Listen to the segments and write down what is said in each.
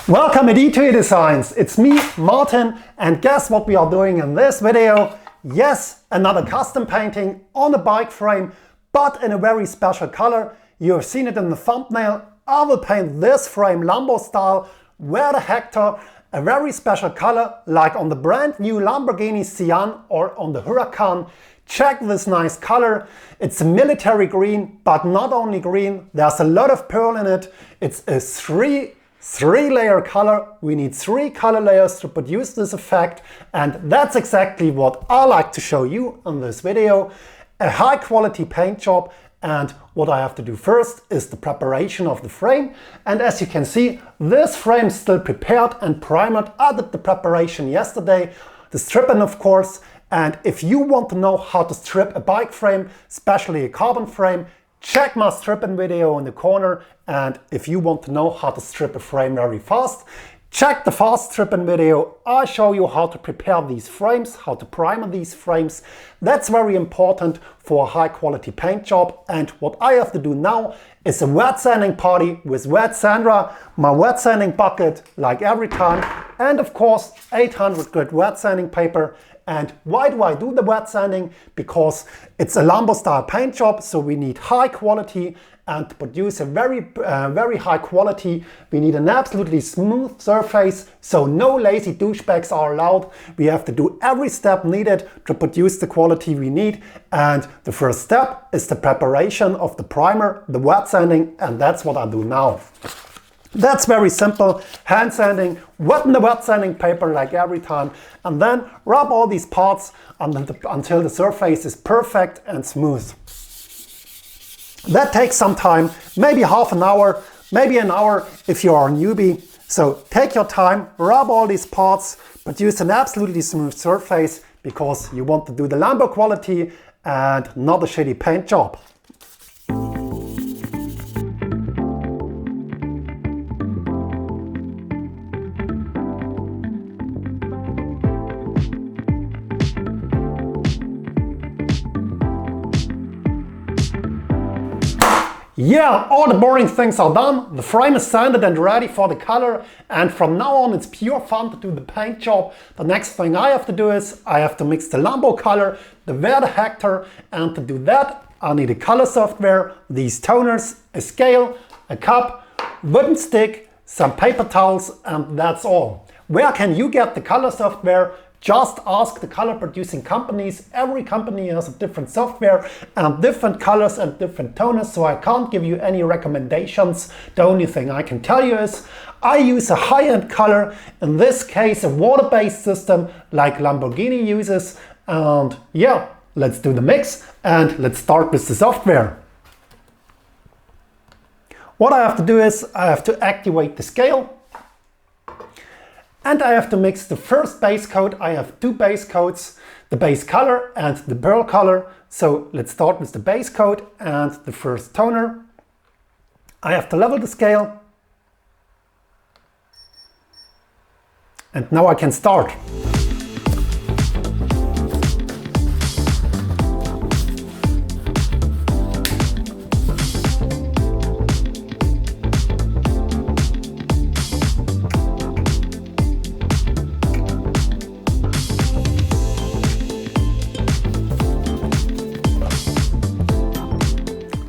Welcome at ETOE Designs. It's me, Martin, and guess what we are doing in this video? Yes, another custom painting on a bike frame, but in a very special color. You have seen it in the thumbnail. I will paint this frame Lambo style, Verde Hector, a very special color like on the brand new Lamborghini Sian or on the Huracan. Check this nice color. It's a military green, but not only green, there's a lot of pearl in it. It's a three-layer color. We need 3 color layers to produce this effect, and that's exactly what I like to show you in this video. A high quality paint job, and what I have to do first is the preparation of the frame. And as you can see, this frame is still prepared and primed. I did the preparation yesterday, the stripping of course. And if you want to know how to strip a bike frame, especially a carbon frame, check my stripping video in the corner. And if you want to know how to strip a frame very fast, check the fast stripping video. I show you how to prepare these frames, how to prime these frames. That's very important for a high quality paint job. And what I have to do now is a wet sanding party with wet sander, my wet sanding bucket like every time, and of course 800 grit wet sanding paper. And why do I do the wet sanding? Because it's a Lambo style paint job, so we need high quality, and to produce a very high quality, we need an absolutely smooth surface, so no lazy douchebags are allowed. We have to do every step needed to produce the quality we need. And the first step is the preparation of the primer, the wet sanding, and that's what I do now. That's very simple. Hand sanding, wet the wet sanding paper like every time, and then rub all these parts until the surface is perfect and smooth. That takes some time, maybe half an hour, maybe an hour if you are a newbie. So take your time, rub all these parts, produce an absolutely smooth surface, because you want to do the Lambo quality and not a shitty paint job. Yeah, all the boring things are done. The frame is sanded and ready for the color, and from now on it's pure fun to do the paint job. The next thing I have to do is I have to mix the Lambo color, the Verde Hector, and to do that I need a color software, these toners, a scale, a cup, wooden stick, some paper towels, and that's all. Where can you get the color software? Just ask the color producing companies. Every company has a different software and different colors and different toners, so I can't give you any recommendations. The only thing I can tell you is I use a high-end color, in this case a water-based system like Lamborghini uses. And yeah, let's do the mix and let's start with the software. What I have to do is I have to activate the scale. And I have to mix the first base coat. I have 2 base coats, the base color and the pearl color. So let's start with the base coat and the first toner. I have to level the scale. And now I can start.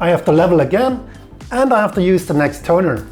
I have to level again, and I have to use the next toner.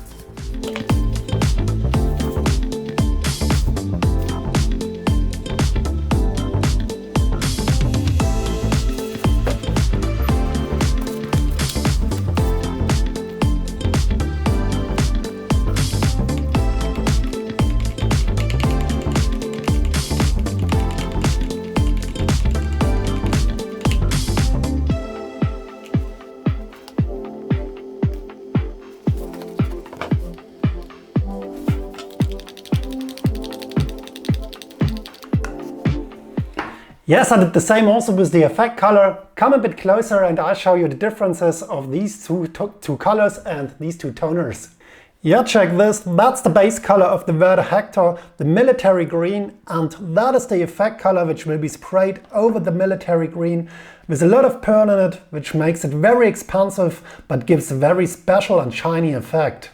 Yes, I did the same also with the effect color. Come a bit closer and I'll show you the differences of these two colors and these 2 toners. Yeah, check this. That's the base color of the Verde Hector, the military green, and that is the effect color which will be sprayed over the military green with a lot of pearl in it, which makes it very expansive but gives a very special and shiny effect.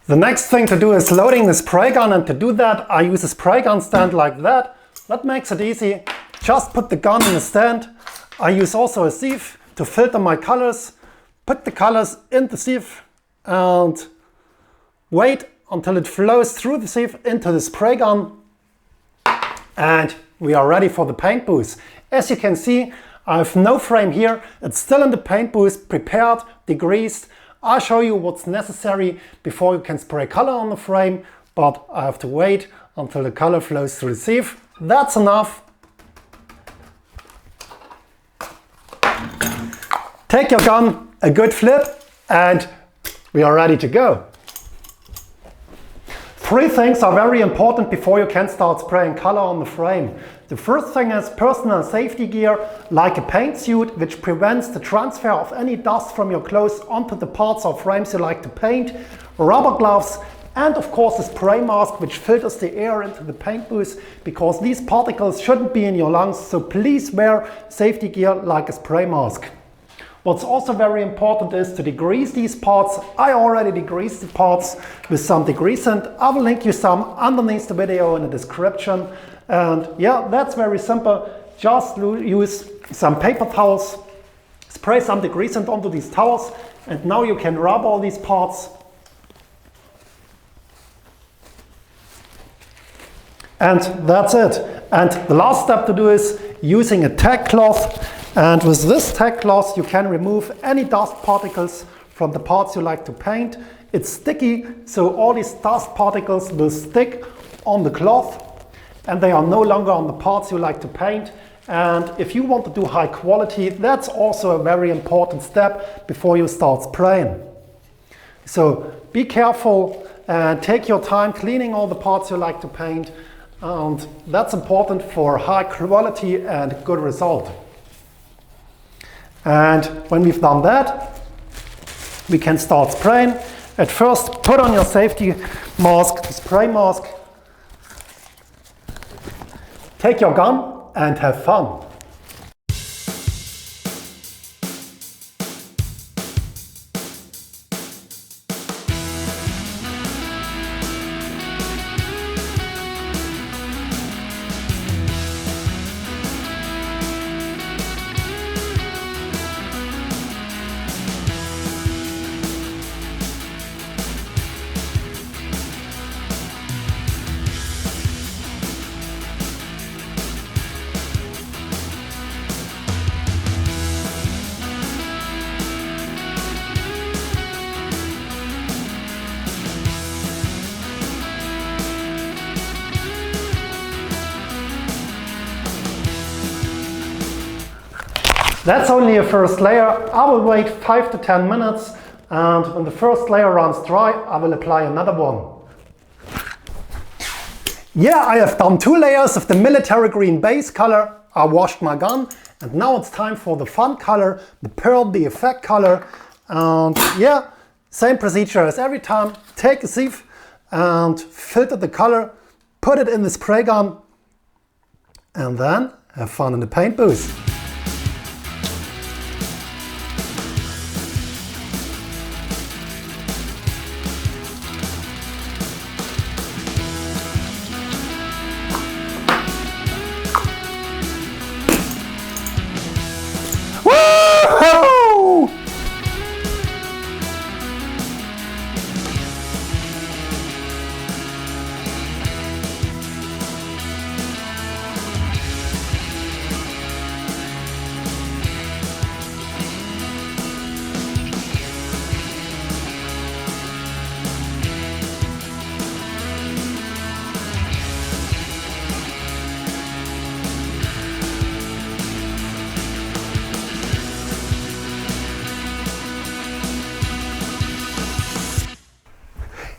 The next thing to do is loading the spray gun, and to do that I use a spray gun stand like that. That makes it easy. Just put the gun in the stand. I use also a sieve to filter my colors. Put the colors in the sieve and wait until it flows through the sieve into the spray gun. And we are ready for the paint booth. As you can see, I have no frame here. It's still in the paint booth, prepared, degreased. I'll show you what's necessary before you can spray color on the frame, but I have to wait until the color flows through the sieve. That's enough. Take your gun, a good flip, and we are ready to go. Three things are very important before you can start spraying color on the frame. The first thing is personal safety gear, like a paint suit, which prevents the transfer of any dust from your clothes onto the parts or frames you like to paint, rubber gloves, and of course a spray mask which filters the air into the paint booth, because these particles shouldn't be in your lungs, so please wear safety gear like a spray mask. What's also very important is to degrease these parts. I already degreased the parts with some degreasant. I will link you some underneath the video in the description. And yeah, that's very simple. Just use some paper towels, spray some degreasant onto these towels, and now you can rub all these parts. And that's it. And the last step to do is using a tack cloth. And with this tack cloth you can remove any dust particles from the parts you like to paint. It's sticky, so all these dust particles will stick on the cloth and they are no longer on the parts you like to paint. And if you want to do high quality, that's also a very important step before you start spraying. So be careful and take your time cleaning all the parts you like to paint, and that's important for high quality and good result. And when we've done that, we can start spraying. At first, put on your safety mask, the spray mask. Take your gun and have fun. That's only a first layer. I will wait 5 to 10 minutes, and when the first layer runs dry, I will apply another one. Yeah, I have done 2 layers of the military green base color. I washed my gun, and now it's time for the fun color, the pearl, the effect color. And yeah, same procedure as every time. Take a sieve and filter the color, put it in the spray gun, and then have fun in the paint booth.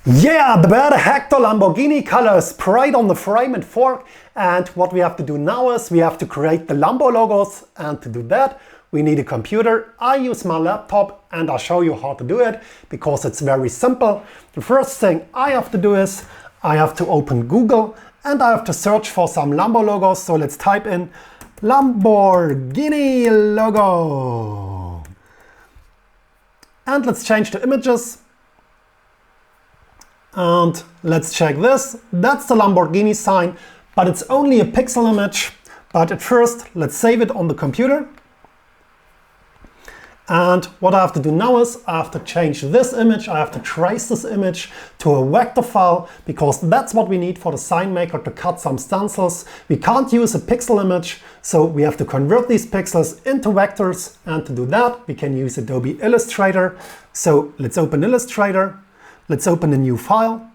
Yeah, the Bad Hector Lamborghini color sprayed on the frame and fork, and what we have to do now is we have to create the Lambo logos, and to do that we need a computer. I use my laptop and I'll show you how to do it because it's very simple. The first thing I have to do is I have to open Google and I have to search for some Lambo logos. So let's type in Lamborghini logo and let's change the images. And let's check this. That's the Lamborghini sign, but it's only a pixel image. But at first, let's save it on the computer. And what I have to do now is I have to change this image. I have to trace this image to a vector file, because that's what we need for the sign maker to cut some stencils. We can't use a pixel image, so we have to convert these pixels into vectors. And to do that, we can use Adobe Illustrator. So let's open Illustrator. Let's open a new file.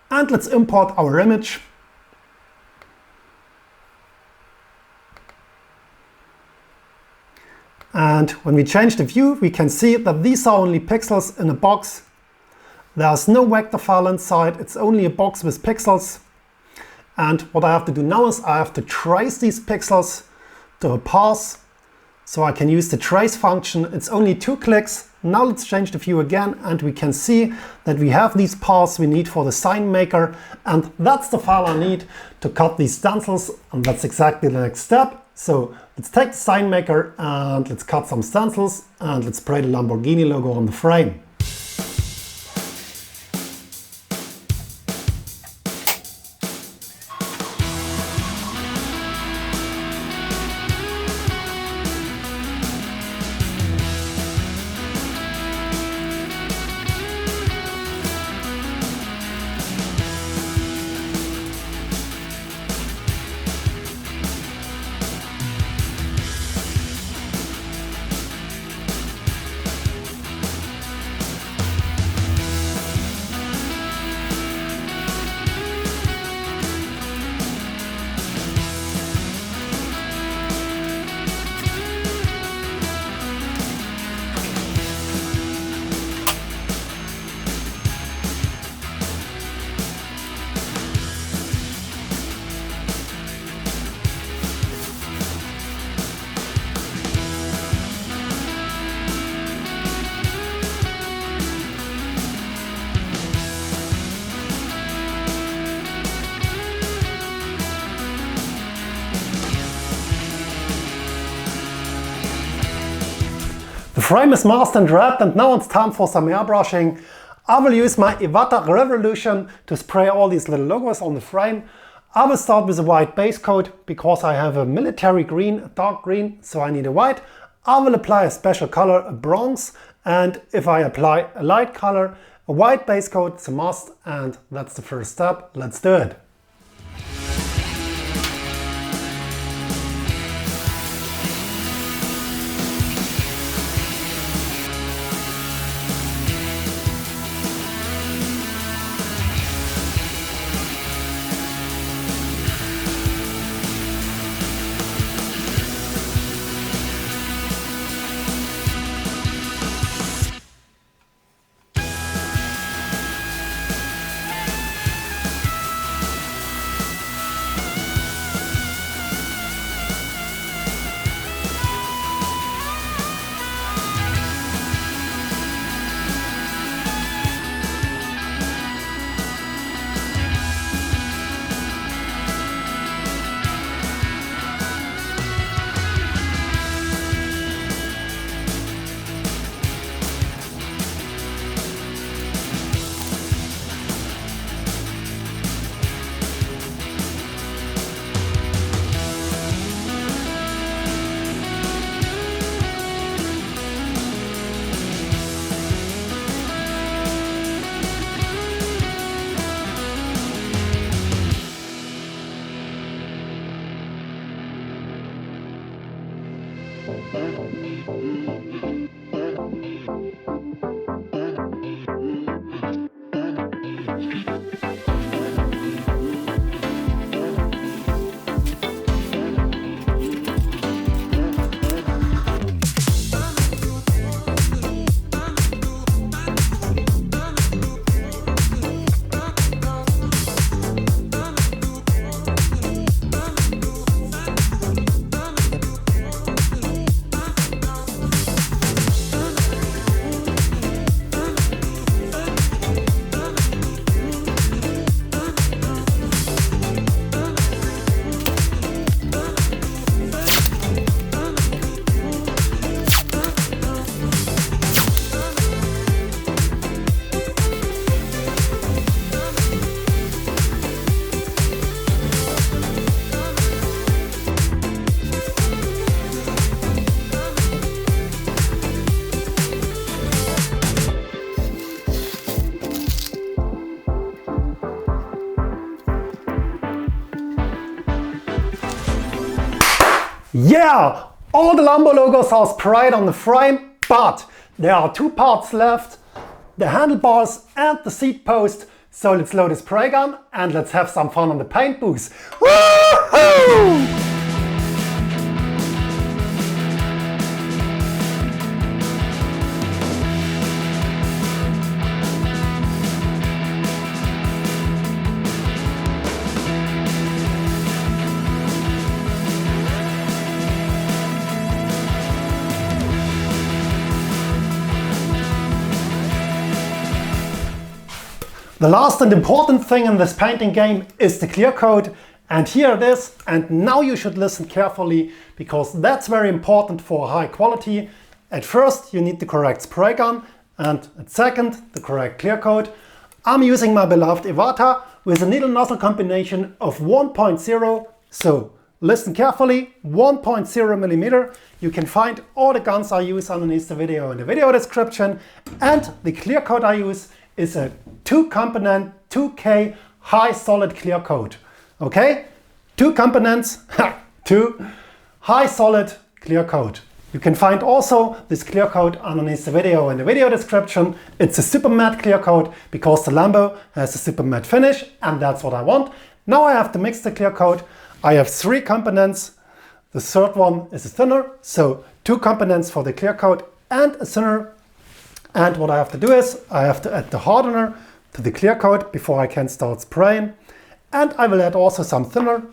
And let's import our image. And when we change the view, we can see that these are only pixels in a box. There's no vector file inside, it's only a box with pixels. And what I have to do now is I have to trace these pixels to a path. So I can use the trace function. It's only 2 clicks. Now let's change the view again, and we can see that we have these paths we need for the sign maker. And that's the file I need to cut these stencils. And that's exactly the next step. So let's take the sign maker and let's cut some stencils, and let's spray the Lamborghini logo on the frame. The frame is masked and wrapped, and now it's time for some airbrushing. I will use my Iwata Revolution to spray all these little logos on the frame. I will start with a white base coat because I have a military green, a dark green, so I need a white. I will apply a special color, a bronze, and if I apply a light color, a white base coat, it's a must, and that's the first step. Let's do it. Yeah, all the Lambo logos are sprayed on the frame, but there are two parts left, the handlebars and the seat post. So let's load the spray gun and let's have some fun on the paint booth. Woohoo! The last and important thing in this painting game is the clear coat, and here it is. And now you should listen carefully, because that's very important for high quality. At first you need the correct spray gun, and at second the correct clear coat. I'm using my beloved Evata with a needle nozzle combination of 1.0, so listen carefully, 1.0 millimeter. You can find all the guns I use underneath the video in the video description, and the clear coat I use is a 2-component 2K high solid clear coat. Okay? 2 components, 2 high solid clear coat. You can find also this clear coat underneath the video in the video description. It's a super matte clear coat because the Lambo has a super matte finish, and that's what I want. Now I have to mix the clear coat. I have 3 components. The third one is a thinner, so 2 components for the clear coat and a thinner. And what I have to do is I have to add the hardener to the clear coat before I can start spraying. And I will add also some thinner.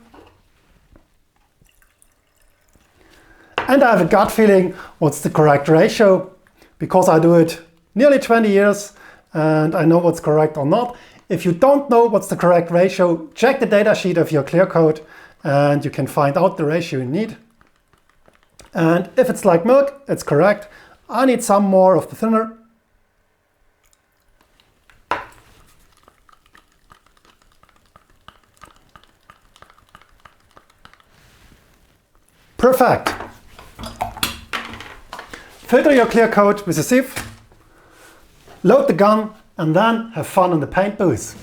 And I have a gut feeling what's the correct ratio, because I do it nearly 20 years and I know what's correct or not. If you don't know what's the correct ratio, check the data sheet of your clear coat and you can find out the ratio you need. And if it's like milk, it's correct. I need some more of the thinner. Perfect. Filter your clear coat with a sieve, load the gun, and then have fun in the paint booth.